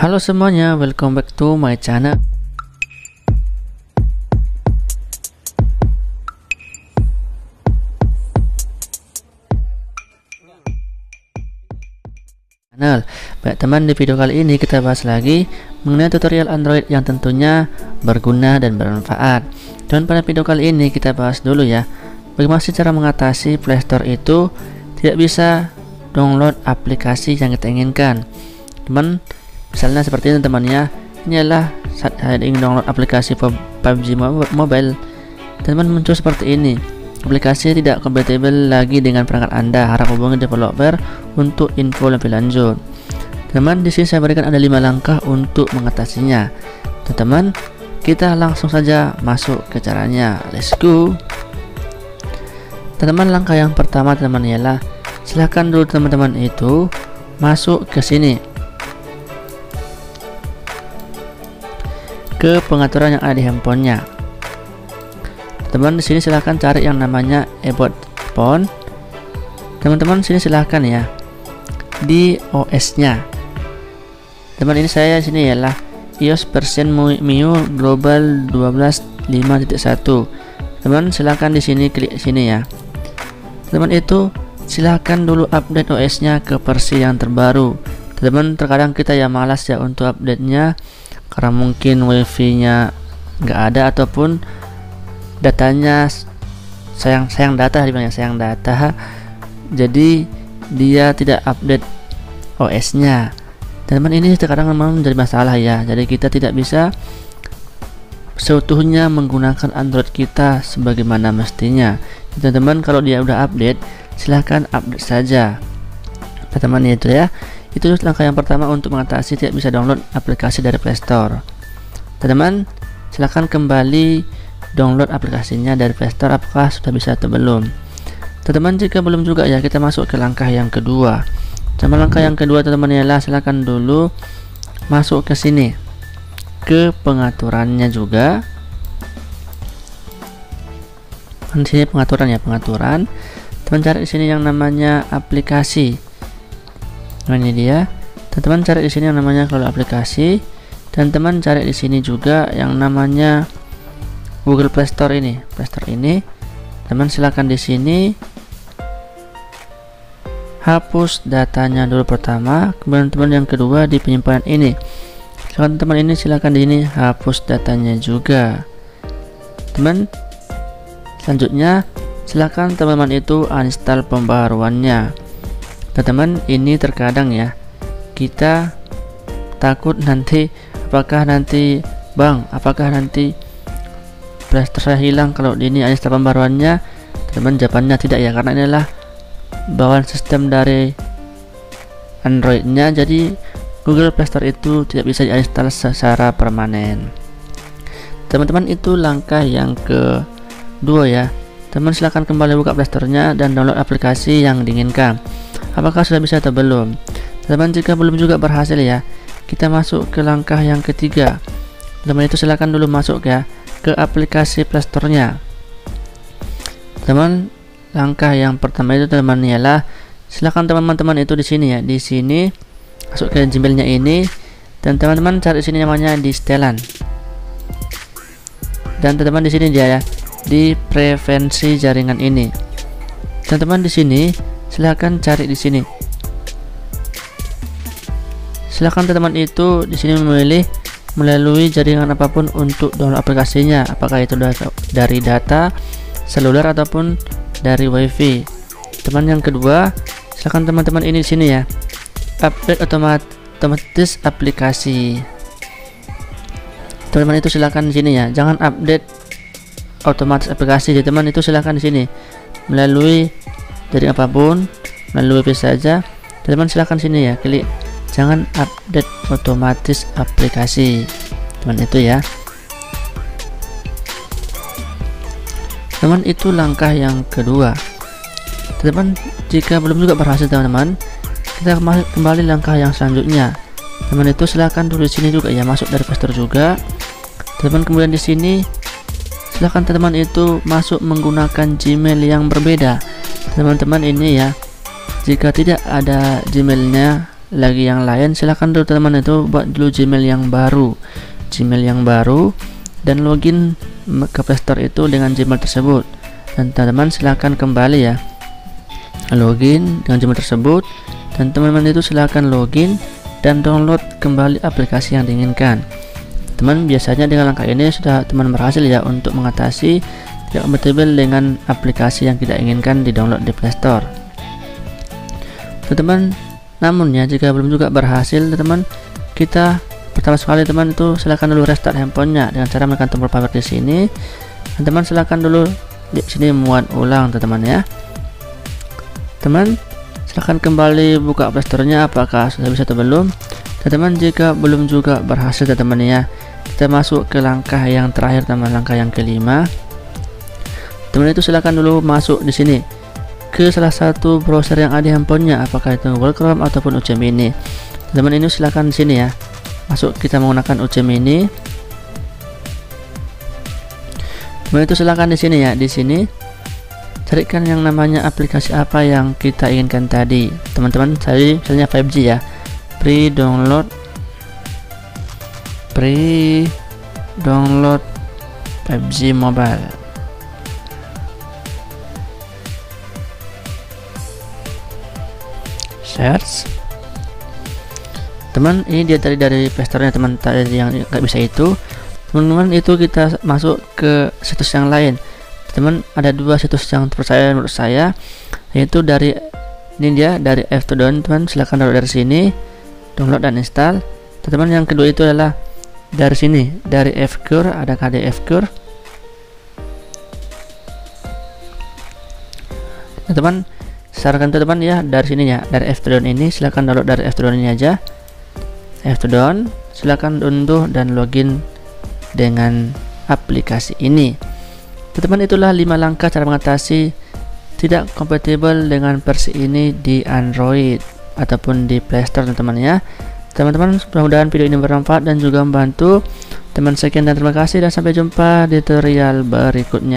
Halo semuanya, welcome back to my channel. Baik teman, di video kali ini kita bahas lagi mengenai tutorial Android yang tentunya berguna dan bermanfaat. Dan pada video kali ini kita bahas dulu ya, bagaimana sih cara mengatasi Play Store itu tidak bisa download aplikasi yang kita inginkan. Teman, misalnya seperti ini teman ya, ini adalah saat saya ingin download aplikasi PUBG Mobile, teman muncul seperti ini. Aplikasi tidak kompatibel lagi dengan perangkat Anda. Harap hubungi developer untuk info lebih lanjut. Teman, di sini saya berikan ada 5 langkah untuk mengatasinya. Teman, kita langsung saja masuk ke caranya. Let's go. Teman, langkah yang pertama teman ialah silahkan dulu teman-teman itu masuk ke sini, ke pengaturan yang ada di handphonenya. Teman, di sini silahkan cari yang namanya About Phone. Teman-teman sini silahkan ya di OS-nya. Teman, ini saya sini ialah iOS version MIUI Global 12.5.1. Teman, silahkan di sini klik sini ya. Teman, itu silahkan dulu update OS-nya ke versi yang terbaru. Teman, terkadang kita ya malas ya untuk update-nya karena mungkin wifi-nya nggak ada ataupun datanya sayang data, jadi dia tidak update OS-nya. Teman, ini terkadang memang menjadi masalah ya, jadi kita tidak bisa seutuhnya menggunakan Android kita sebagaimana mestinya. Teman-teman, kalau dia udah update silahkan update saja. Teman, itu ya, itu langkah yang pertama untuk mengatasi tidak bisa download aplikasi dari Play Store. Teman, silahkan kembali download aplikasinya dari Play Store, apakah sudah bisa atau belum. Teman-teman, jika belum juga ya, kita masuk ke langkah yang kedua. Langkah yang kedua teman-teman ialah silahkan dulu masuk ke sini, ke pengaturannya juga. Di sini pengaturan ya, pengaturan. Teman, cari di sini yang namanya aplikasi. Nah, ini dia. Teman-teman, cari di sini yang namanya kalau aplikasi, dan teman cari di sini juga yang namanya Google Play Store ini. Teman, silakan di sini hapus datanya dulu pertama, kemudian teman yang kedua di penyimpanan ini. Teman ini silakan di sini hapus datanya juga. Teman, selanjutnya silakan teman-teman itu uninstall pembaharuannya. Teman, ini terkadang ya kita takut nanti apakah nanti Play Store hilang kalau ini uninstall pembaruannya. Teman, jawabannya tidak ya, karena inilah bawaan sistem dari Androidnya, jadi Google Play Store itu tidak bisa diinstal secara permanen. Teman-teman, itu langkah yang kedua ya. Teman, silahkan kembali buka Play Store-nya dan download aplikasi yang diinginkan. Apakah sudah bisa atau belum? Teman, jika belum juga berhasil ya, kita masuk ke langkah yang ketiga. Teman, itu silahkan dulu masuk ya ke aplikasi Play Store-nya. Teman, langkah yang pertama itu teman ialah silakan teman-teman itu di sini ya, di sini masuk ke Gmail-nya ini, dan teman-teman cari di sini namanya di setelan, dan teman-teman di sini dia ya, di preferensi jaringan ini. Teman-teman di sini silakan cari di sini. Silakan teman-teman itu di sini memilih melalui jaringan apapun untuk download aplikasinya, apakah itu dari data seluler ataupun dari wifi. Teman, yang kedua silakan teman-teman ini di sini ya, update otomatis aplikasi. Teman-teman itu silakan di sini ya, jangan update otomatis aplikasi. Jadi teman itu silakan di sini melalui jaringan apapun, melalui wifi saja. Teman, silakan sini ya, klik jangan update otomatis aplikasi. Teman, itu ya. Teman, itu langkah yang kedua. Teman, jika belum juga berhasil teman-teman, kita kembali langkah yang selanjutnya. Teman, itu silahkan dulu di sini juga ya, masuk dari Play Store juga. Teman, kemudian di sini silahkan teman itu masuk menggunakan Gmail yang berbeda. Teman-teman, ini ya, jika tidak ada Gmailnya lagi yang lain, silahkan dulu teman-teman itu buat dulu Gmail yang baru dan login ke Playstore itu dengan Gmail tersebut. Dan teman-teman silahkan kembali ya, login dengan Gmail tersebut, dan teman-teman itu silahkan login dan download kembali aplikasi yang diinginkan. Teman, biasanya dengan langkah ini sudah teman berhasil ya untuk mengatasi tidak kompatibel dengan aplikasi yang tidak inginkan di download di Playstore. Teman, namun ya jika belum juga berhasil teman, kita pertama sekali teman itu silahkan dulu restart handphonenya dengan cara menekan tombol power di sini. Dan teman silahkan dulu di sini muat ulang teman ya. Teman, silahkan kembali buka Playstore-nya apakah sudah bisa atau belum. Teman, jika belum juga berhasil teman ya, kita masuk ke langkah yang terakhir teman, langkah yang kelima. Teman itu silahkan dulu masuk di sini ke salah satu browser yang ada di handphonenya, apakah itu Google Chrome ataupun UC Mini. Teman, ini silahkan di sini ya, masuk kita menggunakan UC Mini. Teman itu silahkan di sini ya, di sini carikan yang namanya aplikasi apa yang kita inginkan tadi. Teman-teman, saya misalnya 5G ya, pre-download download PUBG Mobile. Search. Teman, ini dia tadi dari Playstore-nya teman, tadi yang nggak bisa itu. Teman-teman, itu kita masuk ke situs yang lain. Teman, ada dua situs yang terpercaya menurut saya, yaitu dari ini dia dari F2Down. Teman, silahkan download dari sini, download dan install. Teman, yang kedua itu adalah dari sini, dari Fcure, ada KD Fcure. Teman, sarankan teman ya dari sini ya, dari F2Down ini silahkan download dari F2Down ini aja. F2Down, silahkan unduh dan login dengan aplikasi ini. Teman, itulah 5 langkah cara mengatasi tidak kompatibel dengan versi ini di Android ataupun di Playstore teman-teman ya. Teman-teman, mudah-mudahan video ini bermanfaat dan juga membantu teman. Sekian dan terima kasih, dan sampai jumpa di tutorial berikutnya.